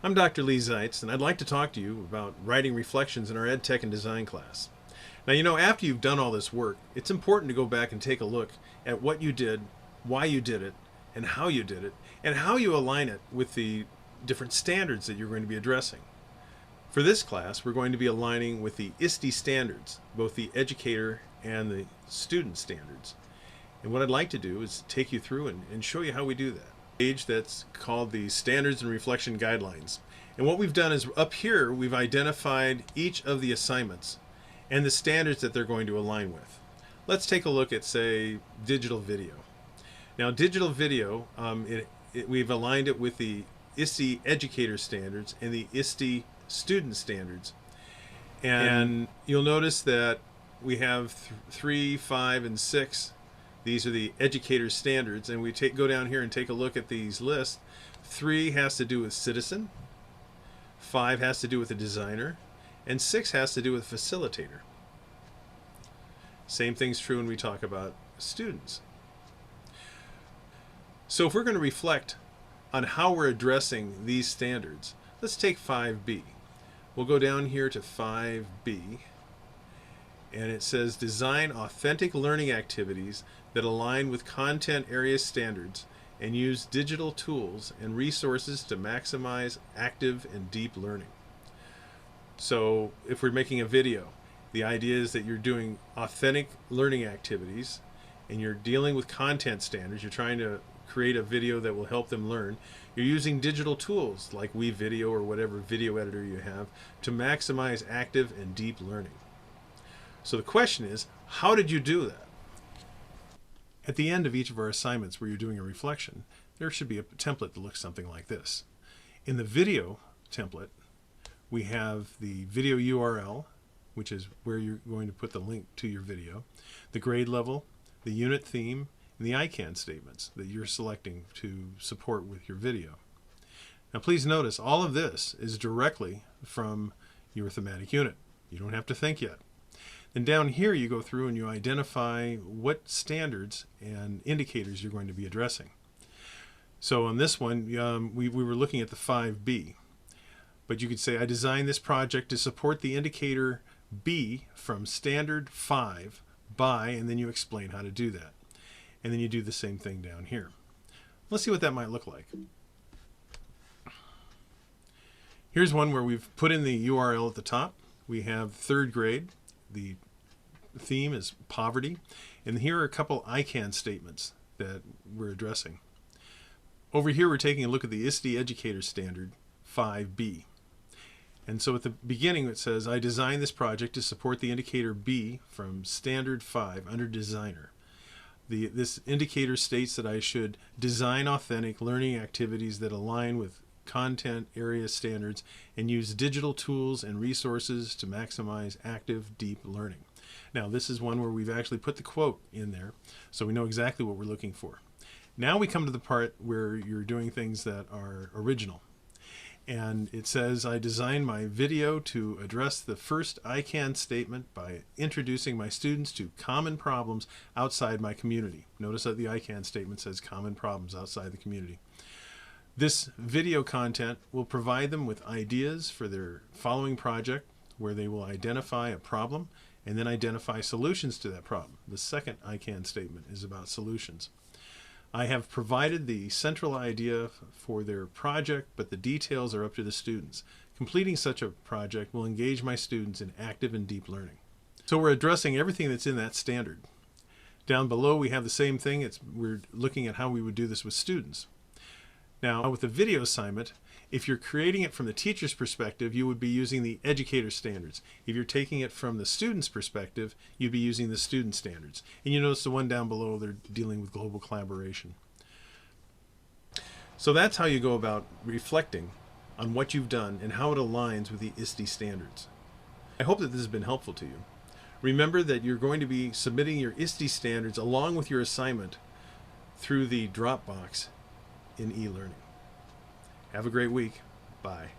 I'm Dr. Lee Zeitz, and I'd like to talk to you about writing reflections in our Ed Tech and Design class. Now, after you've done all this work, it's important to go back and take a look at what you did, why you did it, and how you did it, and how you align it with the different standards that you're going to be addressing. For this class, we're going to be aligning with the ICD standards, both the educator and the student standards. And what I'd like to do is take you through and show you how we do that. Page that's called the Standards and Reflection Guidelines. And what we've done is up here, we've identified each of the assignments and the standards that they're going to align with. Let's take a look at, say, digital video. Now, digital video, we've aligned it with the ICD educator standards and the ICD student standards. And you'll notice that we have 3, 5, and 6. These are the educator standards, and we go down here and take a look at these lists. 3 has to do with citizen, 5 has to do with the designer, and 6 has to do with facilitator. Same thing's true when we talk about students. So if we're going to reflect on how we're addressing these standards, let's take 5B. We'll go down here to 5B, and it says design authentic learning activities that align with content area standards and use digital tools and resources to maximize active and deep learning. So if we're making a video, the idea is that you're doing authentic learning activities and you're dealing with content standards. You're trying to create a video that will help them learn. You're using digital tools like WeVideo or whatever video editor you have to maximize active and deep learning. So the question is, how did you do that? At the end of each of our assignments where you're doing a reflection, there should be a template that looks something like this. In the video template, we have the video URL, which is where you're going to put the link to your video, the grade level, the unit theme, and the ICAN statements that you're selecting to support with your video. Now please notice all of this is directly from your thematic unit. You don't have to think yet. And down here you go through and you identify what standards and indicators you're going to be addressing. So on this one, we were looking at the 5B. But you could say, I designed this project to support the indicator B from standard 5 by, and then you explain how to do that. And then you do the same thing down here. Let's see what that might look like. Here's one where we've put in the URL at the top. We have 3rd grade. The theme is poverty. And here are a couple ICAN statements that we're addressing. Over here, we're taking a look at the ICD Educator Standard 5B. And so at the beginning, it says, I designed this project to support the indicator B from Standard 5 under Designer. This indicator states that I should design authentic learning activities that align with content area standards and use digital tools and resources to maximize active, deep learning. Now, this is one where we've actually put the quote in there, so we know exactly what we're looking for. Now we come to the part where you're doing things that are original. And it says, I designed my video to address the first ICAN statement by introducing my students to common problems outside my community. Notice that the ICAN statement says common problems outside the community. This video content will provide them with ideas for their following project where they will identify a problem and then identify solutions to that problem. The second ICAN statement is about solutions. I have provided the central idea for their project, but the details are up to the students. Completing such a project will engage my students in active and deep learning. So we're addressing everything that's in that standard. Down below we have the same thing. We're looking at how we would do this with students. Now, with the video assignment, if you're creating it from the teacher's perspective, you would be using the educator standards. If you're taking it from the student's perspective, you'd be using the student standards. And you notice the one down below, they're dealing with global collaboration. So that's how you go about reflecting on what you've done and how it aligns with the ICD standards. I hope that this has been helpful to you. Remember that you're going to be submitting your ICD standards along with your assignment through the Dropbox in e-learning. Have a great week. Bye.